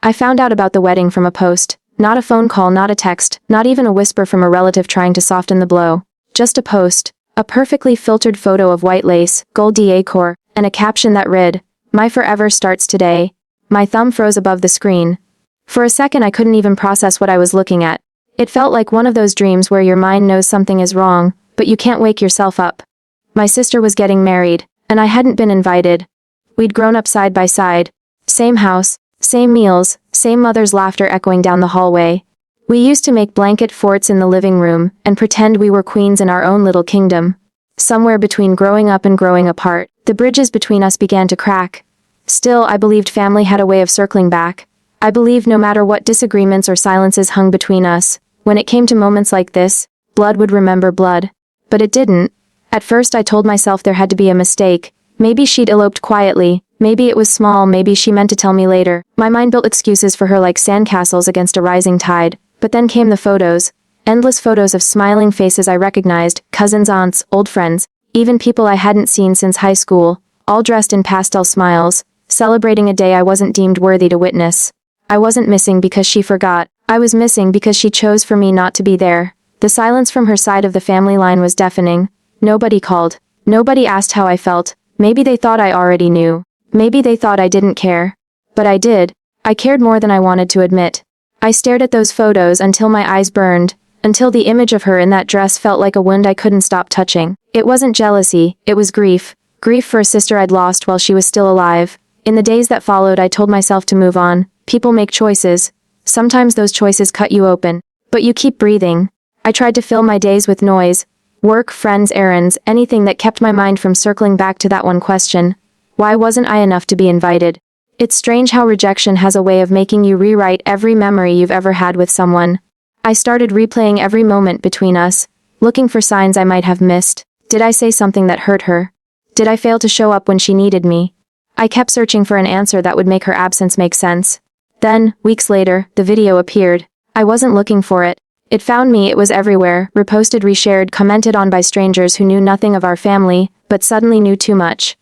I found out about the wedding from a post. Not a phone call, not a text, not even a whisper from a relative trying to soften the blow. Just a post. A perfectly filtered photo of white lace, gold decor, and a caption that read, "My forever starts today." My thumb froze above the screen. For a second I couldn't even process what I was looking at. It felt like one of those dreams where your mind knows something is wrong, but you can't wake yourself up. My sister was getting married, and I hadn't been invited. We'd grown up side by side. Same house, same meals, same mother's laughter echoing down the hallway. We used to make blanket forts in the living room and pretend we were queens in our own little kingdom. Somewhere between growing up and growing apart, the bridges between us began to crack. Still, I believed family had a way of circling back. I believed no matter what disagreements or silences hung between us, when it came to moments like this, blood would remember blood. But it didn't. At first I told myself there had to be a mistake. Maybe she'd eloped quietly, maybe it was small, maybe she meant to tell me later. My mind built excuses for her like sandcastles against a rising tide. But then came the photos. Endless photos of smiling faces I recognized, cousins, aunts, old friends, even people I hadn't seen since high school, all dressed in pastel smiles, celebrating a day I wasn't deemed worthy to witness. I wasn't missing because she forgot. I was missing because she chose for me not to be there. The silence from her side of the family line was deafening. Nobody called. Nobody asked how I felt. Maybe they thought I already knew. Maybe they thought I didn't care. But I did. I cared more than I wanted to admit. I stared at those photos until my eyes burned, until the image of her in that dress felt like a wound I couldn't stop touching. It wasn't jealousy, it was grief. Grief for a sister I'd lost while she was still alive. In the days that followed I told myself to move on. People make choices. Sometimes those choices cut you open. But you keep breathing. I tried to fill my days with noise. Work, friends, errands, anything that kept my mind from circling back to that one question. Why wasn't I enough to be invited? It's strange how rejection has a way of making you rewrite every memory you've ever had with someone. I started replaying every moment between us, looking for signs I might have missed. Did I say something that hurt her? Did I fail to show up when she needed me? I kept searching for an answer that would make her absence make sense. Then, weeks later, the video appeared. I wasn't looking for it. It found me, it was everywhere, reposted, reshared, commented on by strangers who knew nothing of our family, but suddenly knew too much.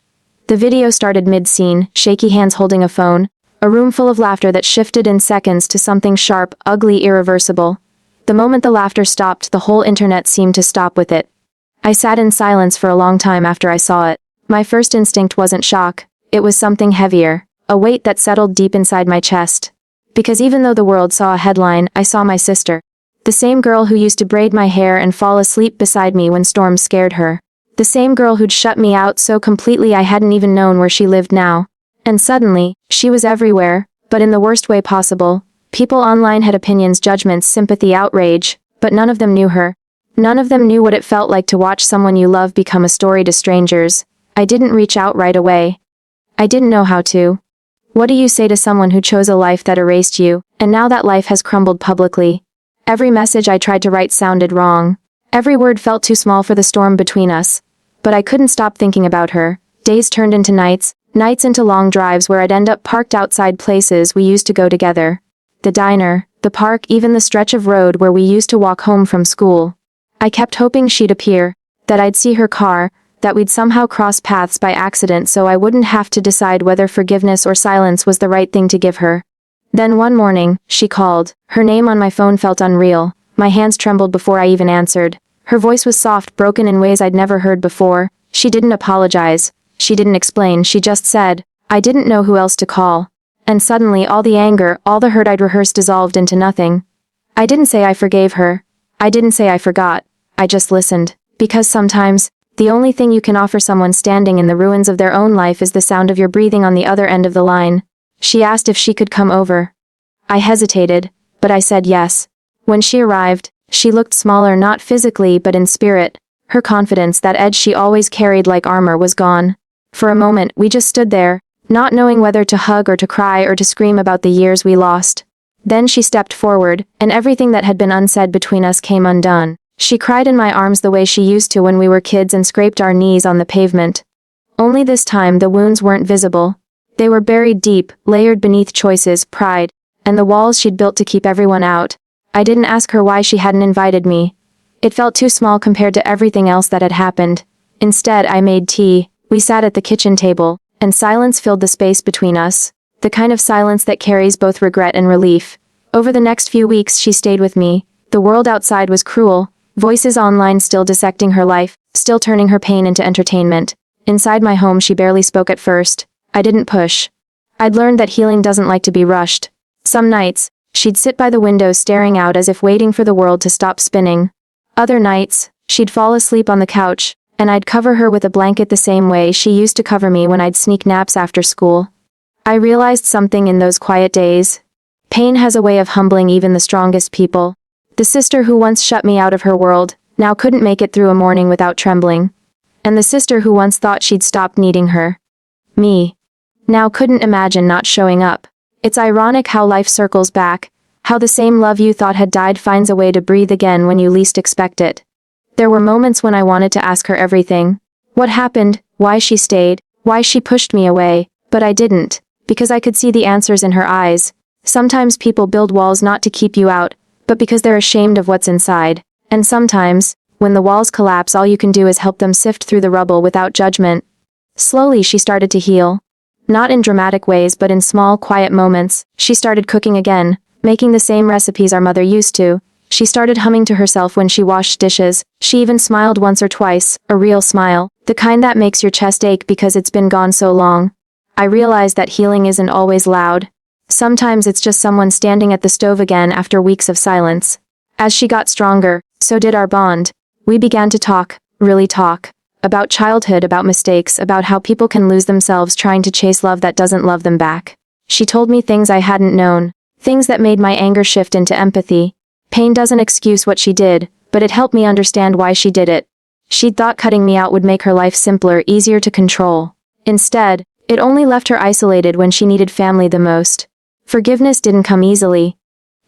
The video started mid-scene, shaky hands holding a phone, a room full of laughter that shifted in seconds to something sharp, ugly, irreversible. The moment the laughter stopped, the whole internet seemed to stop with it. I sat in silence for a long time after I saw it. My first instinct wasn't shock, it was something heavier, a weight that settled deep inside my chest. Because even though the world saw a headline, I saw my sister. The same girl who used to braid my hair and fall asleep beside me when storms scared her. The same girl who'd shut me out so completely I hadn't even known where she lived now. And suddenly, she was everywhere, but in the worst way possible. People online had opinions, judgments, sympathy, outrage, but none of them knew her. None of them knew what it felt like to watch someone you love become a story to strangers. I didn't reach out right away. I didn't know how to. What do you say to someone who chose a life that erased you, and now that life has crumbled publicly? Every message I tried to write sounded wrong. Every word felt too small for the storm between us. But I couldn't stop thinking about her. Days turned into nights, nights into long drives where I'd end up parked outside places we used to go together. The diner, the park, even the stretch of road where we used to walk home from school. I kept hoping she'd appear, that I'd see her car, that we'd somehow cross paths by accident so I wouldn't have to decide whether forgiveness or silence was the right thing to give her. Then one morning, she called. Her name on my phone felt unreal. My hands trembled before I even answered. Her voice was soft, broken in ways I'd never heard before. She didn't apologize. She didn't explain, she just said, I didn't know who else to call. And suddenly all the anger, all the hurt I'd rehearsed dissolved into nothing. I didn't say I forgave her. I didn't say I forgot. I just listened. Because sometimes, the only thing you can offer someone standing in the ruins of their own life is the sound of your breathing on the other end of the line. She asked if she could come over. I hesitated, but I said yes. When she arrived, she looked smaller, not physically but in spirit. Her confidence, that edge she always carried like armor, was gone. For a moment, we just stood there, not knowing whether to hug or to cry or to scream about the years we lost. Then she stepped forward, and everything that had been unsaid between us came undone. She cried in my arms the way she used to when we were kids and scraped our knees on the pavement. Only this time the wounds weren't visible. They were buried deep, layered beneath choices, pride, and the walls she'd built to keep everyone out. I didn't ask her why she hadn't invited me. It felt too small compared to everything else that had happened. Instead, I made tea. We sat at the kitchen table, and silence filled the space between us. The kind of silence that carries both regret and relief. Over the next few weeks she stayed with me. The world outside was cruel, voices online still dissecting her life, still turning her pain into entertainment. Inside my home she barely spoke at first. I didn't push. I'd learned that healing doesn't like to be rushed. Some nights, she'd sit by the window staring out as if waiting for the world to stop spinning. Other nights, she'd fall asleep on the couch, and I'd cover her with a blanket the same way she used to cover me when I'd sneak naps after school. I realized something in those quiet days. Pain has a way of humbling even the strongest people. The sister who once shut me out of her world, now couldn't make it through a morning without trembling. And the sister who once thought she'd stopped needing her, me, now couldn't imagine not showing up. It's ironic how life circles back, how the same love you thought had died finds a way to breathe again when you least expect it. There were moments when I wanted to ask her everything. What happened, why she stayed, why she pushed me away, but I didn't, because I could see the answers in her eyes. Sometimes people build walls not to keep you out, but because they're ashamed of what's inside. And sometimes, when the walls collapse, all you can do is help them sift through the rubble without judgment. Slowly she started to heal. Not in dramatic ways but in small, quiet moments. She started cooking again, making the same recipes our mother used to. She started humming to herself when she washed dishes. She even smiled once or twice, a real smile, the kind that makes your chest ache because it's been gone so long. I realized that healing isn't always loud. Sometimes it's just someone standing at the stove again after weeks of silence. As she got stronger, so did our bond. We began to talk, really talk. About childhood, about mistakes, about how people can lose themselves trying to chase love that doesn't love them back. She told me things I hadn't known, things that made my anger shift into empathy. Pain doesn't excuse what she did, but it helped me understand why she did it. She'd thought cutting me out would make her life simpler, easier to control. Instead, it only left her isolated when she needed family the most. Forgiveness didn't come easily.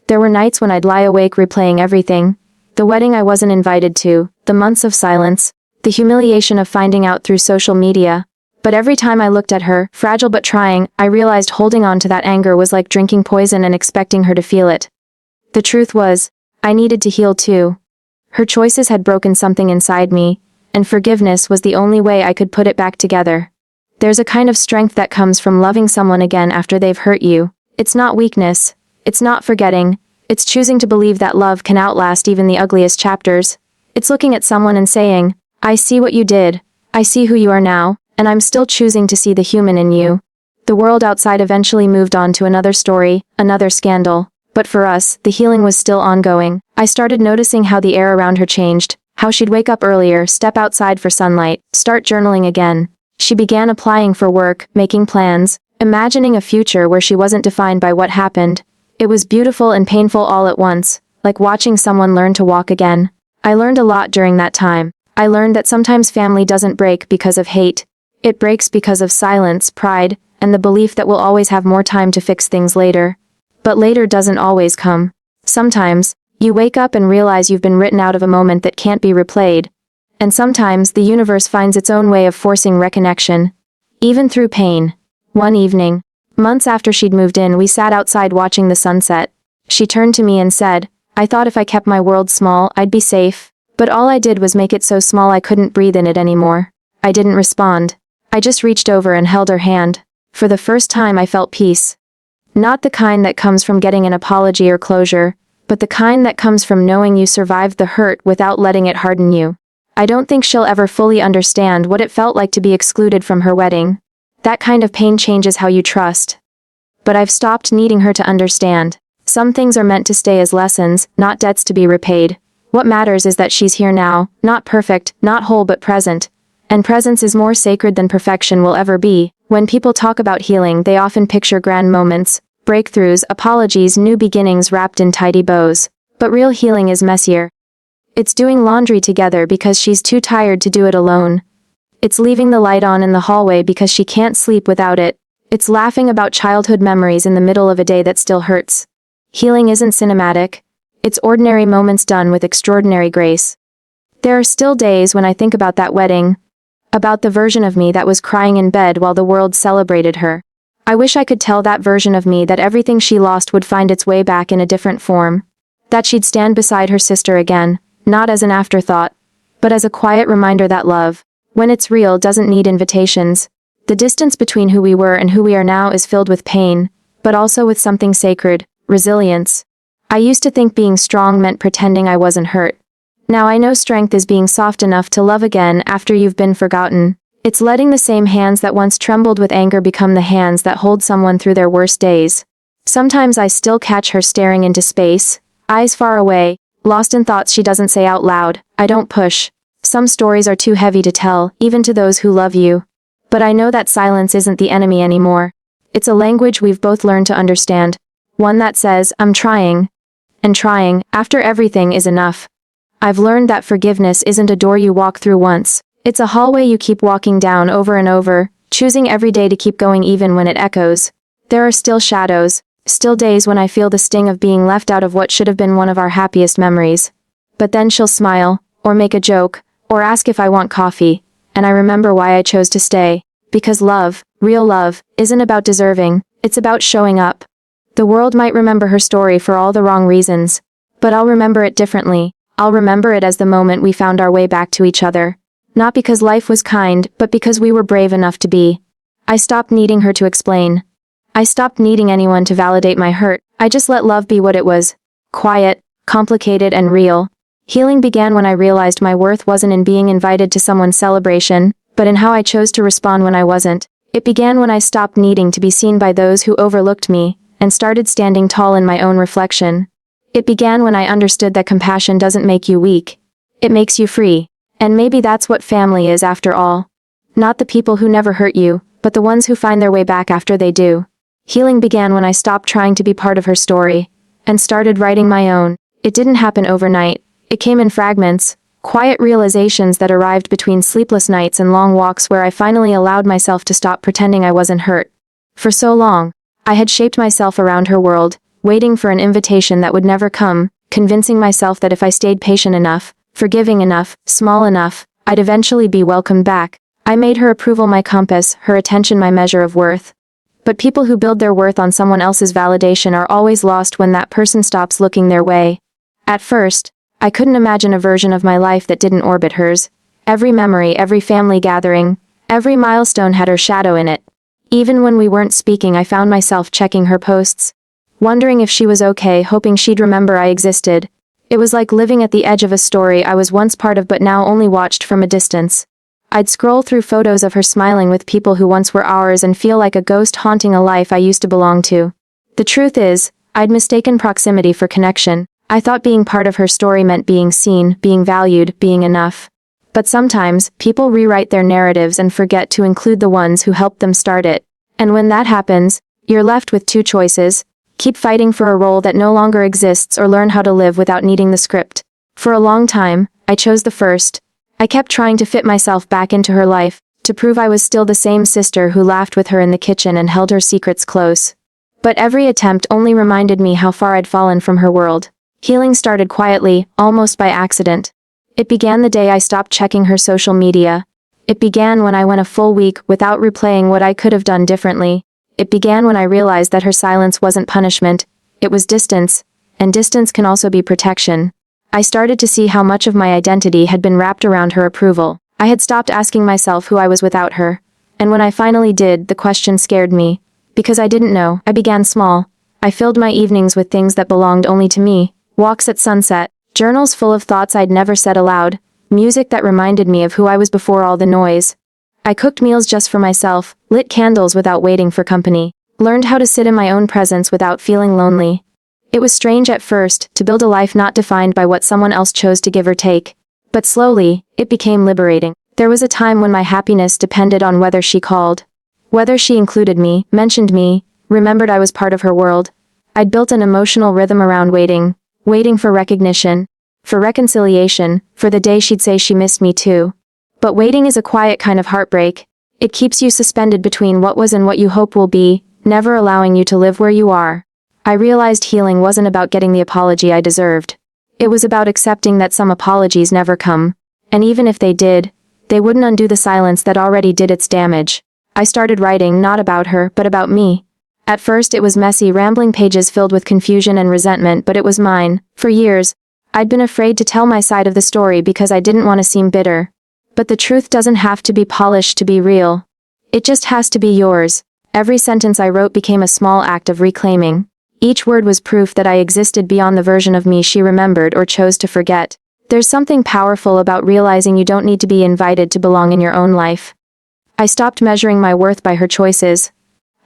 There were nights when I'd lie awake replaying everything. The wedding I wasn't invited to, the months of silence, the humiliation of finding out through social media. But every time I looked at her, fragile but trying, I realized holding on to that anger was like drinking poison and expecting her to feel it. The truth was, I needed to heal too. Her choices had broken something inside me, and forgiveness was the only way I could put it back together. There's a kind of strength that comes from loving someone again after they've hurt you. It's not weakness. It's not forgetting. It's choosing to believe that love can outlast even the ugliest chapters. It's looking at someone and saying, I see what you did. I see who you are now, and I'm still choosing to see the human in you. The world outside eventually moved on to another story, another scandal. But for us, the healing was still ongoing. I started noticing how the air around her changed, how she'd wake up earlier, step outside for sunlight, start journaling again. She began applying for work, making plans, imagining a future where she wasn't defined by what happened. It was beautiful and painful all at once, like watching someone learn to walk again. I learned a lot during that time. I learned that sometimes family doesn't break because of hate. It breaks because of silence, pride, and the belief that we'll always have more time to fix things later. But later doesn't always come. Sometimes, you wake up and realize you've been written out of a moment that can't be replayed. And sometimes the universe finds its own way of forcing reconnection. Even through pain. One evening, months after she'd moved in, we sat outside watching the sunset. She turned to me and said, I thought if I kept my world small, I'd be safe. But all I did was make it so small I couldn't breathe in it anymore. I didn't respond. I just reached over and held her hand. For the first time I felt peace. Not the kind that comes from getting an apology or closure, but the kind that comes from knowing you survived the hurt without letting it harden you. I don't think she'll ever fully understand what it felt like to be excluded from her wedding. That kind of pain changes how you trust. But I've stopped needing her to understand. Some things are meant to stay as lessons, not debts to be repaid. What matters is that she's here now, not perfect, not whole but present. And presence is more sacred than perfection will ever be. When people talk about healing, they often picture grand moments, breakthroughs, apologies, new beginnings wrapped in tidy bows. But real healing is messier. It's doing laundry together because she's too tired to do it alone. It's leaving the light on in the hallway because she can't sleep without it. It's laughing about childhood memories in the middle of a day that still hurts. Healing isn't cinematic. It's ordinary moments done with extraordinary grace. There are still days when I think about that wedding, about the version of me that was crying in bed while the world celebrated her. I wish I could tell that version of me that everything she lost would find its way back in a different form. That she'd stand beside her sister again, not as an afterthought, but as a quiet reminder that love, when it's real, doesn't need invitations. The distance between who we were and who we are now is filled with pain, but also with something sacred, resilience. I used to think being strong meant pretending I wasn't hurt. Now I know strength is being soft enough to love again after you've been forgotten. It's letting the same hands that once trembled with anger become the hands that hold someone through their worst days. Sometimes I still catch her staring into space, eyes far away, lost in thoughts she doesn't say out loud. I don't push. Some stories are too heavy to tell, even to those who love you. But I know that silence isn't the enemy anymore. It's a language we've both learned to understand. One that says, I'm trying. And trying, after everything, is enough. I've learned that forgiveness isn't a door you walk through once. It's a hallway you keep walking down over and over, choosing every day to keep going even when it echoes. There are still shadows, still days when I feel the sting of being left out of what should have been one of our happiest memories. But then she'll smile, or make a joke, or ask if I want coffee, and I remember why I chose to stay. Because love, real love, isn't about deserving, it's about showing up. The world might remember her story for all the wrong reasons, but I'll remember it differently. I'll remember it as the moment we found our way back to each other. Not because life was kind, but because we were brave enough to be. I stopped needing her to explain. I stopped needing anyone to validate my hurt. I just let love be what it was. Quiet, complicated, and real. Healing began when I realized my worth wasn't in being invited to someone's celebration, but in how I chose to respond when I wasn't. It began when I stopped needing to be seen by those who overlooked me, and started standing tall in my own reflection. It began when I understood that compassion doesn't make you weak. It makes you free. And maybe that's what family is after all. Not the people who never hurt you, but the ones who find their way back after they do. Healing began when I stopped trying to be part of her story, and started writing my own. It didn't happen overnight. It came in fragments, quiet realizations that arrived between sleepless nights and long walks where I finally allowed myself to stop pretending I wasn't hurt. For so long, I had shaped myself around her world, waiting for an invitation that would never come, convincing myself that if I stayed patient enough, forgiving enough, small enough, I'd eventually be welcomed back. I made her approval my compass, her attention my measure of worth. But people who build their worth on someone else's validation are always lost when that person stops looking their way. At first, I couldn't imagine a version of my life that didn't orbit hers. Every memory, every family gathering, every milestone had her shadow in it. Even when we weren't speaking, I found myself checking her posts, wondering if she was okay, hoping she'd remember I existed. It was like living at the edge of a story I was once part of but now only watched from a distance. I'd scroll through photos of her smiling with people who once were ours and feel like a ghost haunting a life I used to belong to. The truth is, I'd mistaken proximity for connection. I thought being part of her story meant being seen, being valued, being enough. But sometimes, people rewrite their narratives and forget to include the ones who helped them start it. And when that happens, you're left with two choices. Keep fighting for a role that no longer exists or learn how to live without needing the script. For a long time, I chose the first. I kept trying to fit myself back into her life, to prove I was still the same sister who laughed with her in the kitchen and held her secrets close. But every attempt only reminded me how far I'd fallen from her world. Healing started quietly, almost by accident. It began the day I stopped checking her social media. It began when I went a full week without replaying what I could have done differently. It began when I realized that her silence wasn't punishment, it was distance, and distance can also be protection. I started to see how much of my identity had been wrapped around her approval. I had stopped asking myself who I was without her. And when I finally did, the question scared me. Because I didn't know, I began small. I filled my evenings with things that belonged only to me. Walks at sunset, journals full of thoughts I'd never said aloud, music that reminded me of who I was before all the noise. I cooked meals just for myself, lit candles without waiting for company, learned how to sit in my own presence without feeling lonely. It was strange at first, to build a life not defined by what someone else chose to give or take. But slowly, it became liberating. There was a time when my happiness depended on whether she called. Whether she included me, mentioned me, remembered I was part of her world. I'd built an emotional rhythm around waiting. Waiting for recognition. For reconciliation, for the day she'd say she missed me too. But waiting is a quiet kind of heartbreak. It keeps you suspended between what was and what you hope will be, never allowing you to live where you are. I realized healing wasn't about getting the apology I deserved. It was about accepting that some apologies never come. And even if they did, they wouldn't undo the silence that already did its damage. I started writing not about her, but about me. At first it was messy, rambling pages filled with confusion and resentment, but it was mine. For years, I'd been afraid to tell my side of the story because I didn't want to seem bitter. But the truth doesn't have to be polished to be real. It just has to be yours. Every sentence I wrote became a small act of reclaiming. Each word was proof that I existed beyond the version of me she remembered or chose to forget. There's something powerful about realizing you don't need to be invited to belong in your own life. I stopped measuring my worth by her choices.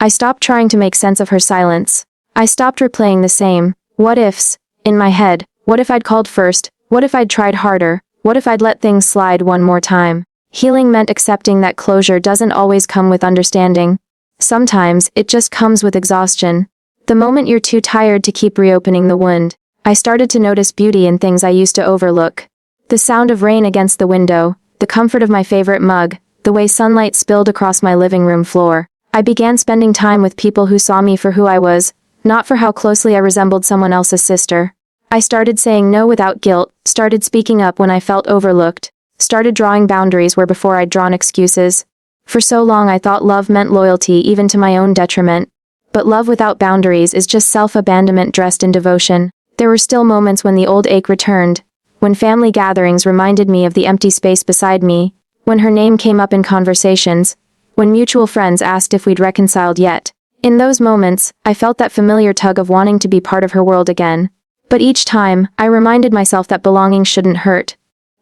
I stopped trying to make sense of her silence. I stopped replaying the same what ifs in my head. What if I'd called first? What if I'd tried harder? What if I'd let things slide one more time? Healing meant accepting that closure doesn't always come with understanding. Sometimes, it just comes with exhaustion. The moment you're too tired to keep reopening the wound, I started to notice beauty in things I used to overlook. The sound of rain against the window, the comfort of my favorite mug, the way sunlight spilled across my living room floor. I began spending time with people who saw me for who I was, not for how closely I resembled someone else's sister. I started saying no without guilt, started speaking up when I felt overlooked, started drawing boundaries where before I'd drawn excuses. For so long I thought love meant loyalty even to my own detriment. But love without boundaries is just self-abandonment dressed in devotion. There were still moments when the old ache returned, when family gatherings reminded me of the empty space beside me, when her name came up in conversations, when mutual friends asked if we'd reconciled yet. In those moments, I felt that familiar tug of wanting to be part of her world again. But each time, I reminded myself that belonging shouldn't hurt,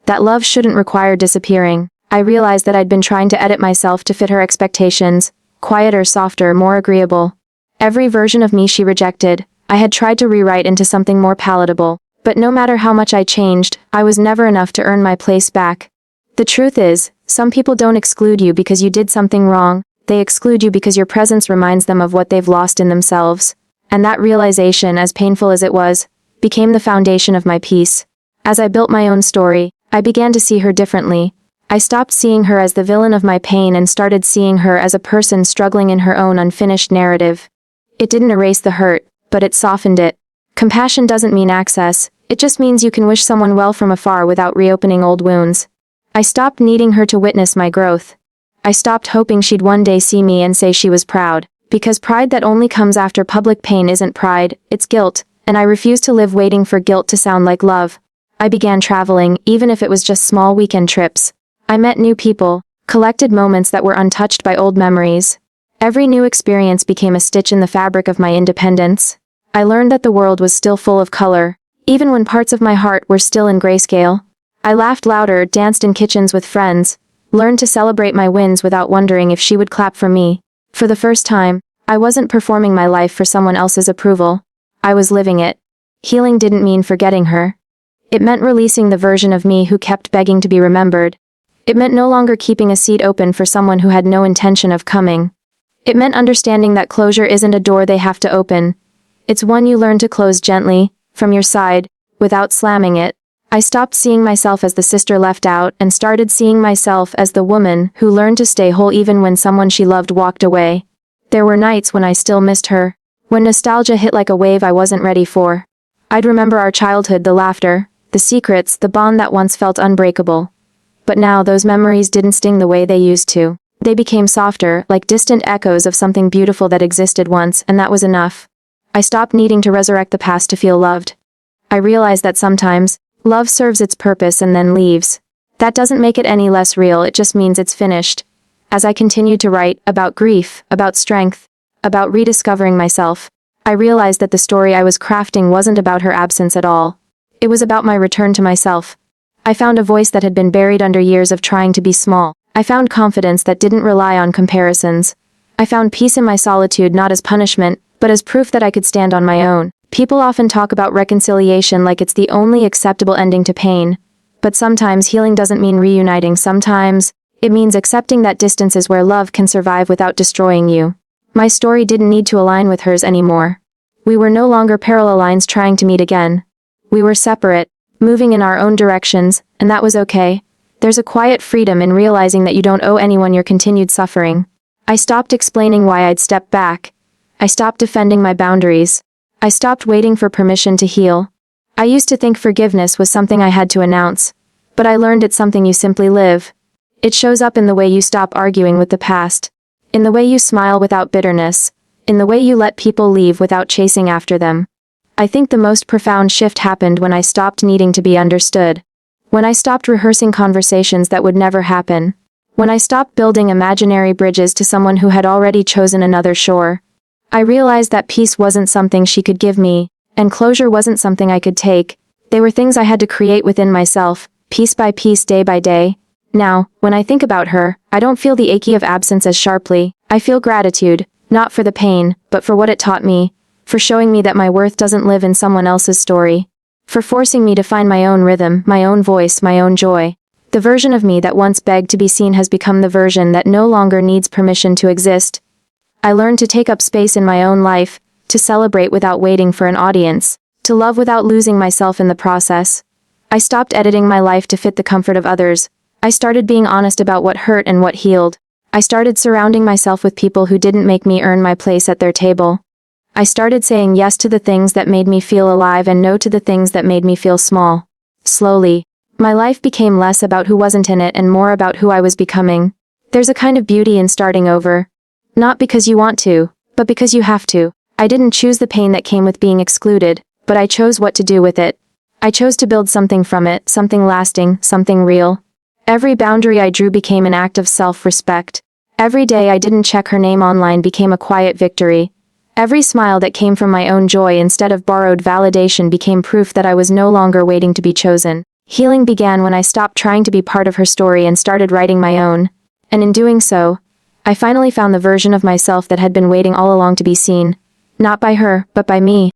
that love shouldn't require disappearing. I realized that I'd been trying to edit myself to fit her expectations, quieter, softer, more agreeable. Every version of me she rejected, I had tried to rewrite into something more palatable, but no matter how much I changed, I was never enough to earn my place back. The truth is, some people don't exclude you because you did something wrong, they exclude you because your presence reminds them of what they've lost in themselves. And that realization, as painful as it was, became the foundation of my peace. As I built my own story, I began to see her differently. I stopped seeing her as the villain of my pain and started seeing her as a person struggling in her own unfinished narrative. It didn't erase the hurt, but it softened it. Compassion doesn't mean access, it just means you can wish someone well from afar without reopening old wounds. I stopped needing her to witness my growth. I stopped hoping she'd one day see me and say she was proud, because pride that only comes after public pain isn't pride, it's guilt, and I refused to live waiting for guilt to sound like love. I began traveling, even if it was just small weekend trips. I met new people, collected moments that were untouched by old memories. Every new experience became a stitch in the fabric of my independence. I learned that the world was still full of color, even when parts of my heart were still in grayscale. I laughed louder, danced in kitchens with friends, learned to celebrate my wins without wondering if she would clap for me. For the first time, I wasn't performing my life for someone else's approval. I was living it. Healing didn't mean forgetting her. It meant releasing the version of me who kept begging to be remembered. It meant no longer keeping a seat open for someone who had no intention of coming. It meant understanding that closure isn't a door they have to open. It's one you learn to close gently, from your side, without slamming it. I stopped seeing myself as the sister left out and started seeing myself as the woman who learned to stay whole even when someone she loved walked away. There were nights when I still missed her, when nostalgia hit like a wave I wasn't ready for. I'd remember our childhood, the laughter, the secrets, the bond that once felt unbreakable. But now those memories didn't sting the way they used to. They became softer, like distant echoes of something beautiful that existed once, and that was enough. I stopped needing to resurrect the past to feel loved. I realized that sometimes, love serves its purpose and then leaves. That doesn't make it any less real, it just means it's finished. As I continued to write, about grief, about strength, about rediscovering myself, I realized that the story I was crafting wasn't about her absence at all. It was about my return to myself. I found a voice that had been buried under years of trying to be small. I found confidence that didn't rely on comparisons. I found peace in my solitude not as punishment, but as proof that I could stand on my own. People often talk about reconciliation like it's the only acceptable ending to pain. But sometimes healing doesn't mean reuniting. Sometimes, it means accepting that distance is where love can survive without destroying you. My story didn't need to align with hers anymore. We were no longer parallel lines trying to meet again. We were separate, moving in our own directions, and that was okay. There's a quiet freedom in realizing that you don't owe anyone your continued suffering. I stopped explaining why I'd stepped back. I stopped defending my boundaries. I stopped waiting for permission to heal. I used to think forgiveness was something I had to announce, but I learned it's something you simply live. It shows up in the way you stop arguing with the past, in the way you smile without bitterness, in the way you let people leave without chasing after them. I think the most profound shift happened when I stopped needing to be understood. When I stopped rehearsing conversations that would never happen. When I stopped building imaginary bridges to someone who had already chosen another shore. I realized that peace wasn't something she could give me, and closure wasn't something I could take. They were things I had to create within myself, piece by piece, day by day. Now, when I think about her, I don't feel the achy of absence as sharply. I feel gratitude, not for the pain, but for what it taught me, for showing me that my worth doesn't live in someone else's story, for forcing me to find my own rhythm, my own voice, my own joy. The version of me that once begged to be seen has become the version that no longer needs permission to exist. I learned to take up space in my own life, to celebrate without waiting for an audience, to love without losing myself in the process. I stopped editing my life to fit the comfort of others. I started being honest about what hurt and what healed. I started surrounding myself with people who didn't make me earn my place at their table. I started saying yes to the things that made me feel alive and no to the things that made me feel small. Slowly, my life became less about who wasn't in it and more about who I was becoming. There's a kind of beauty in starting over. Not because you want to, but because you have to. I didn't choose the pain that came with being excluded, but I chose what to do with it. I chose to build something from it, something lasting, something real. Every boundary I drew became an act of self-respect. Every day I didn't check her name online became a quiet victory. Every smile that came from my own joy instead of borrowed validation became proof that I was no longer waiting to be chosen. Healing began when I stopped trying to be part of her story and started writing my own. And in doing so, I finally found the version of myself that had been waiting all along to be seen. Not by her, but by me.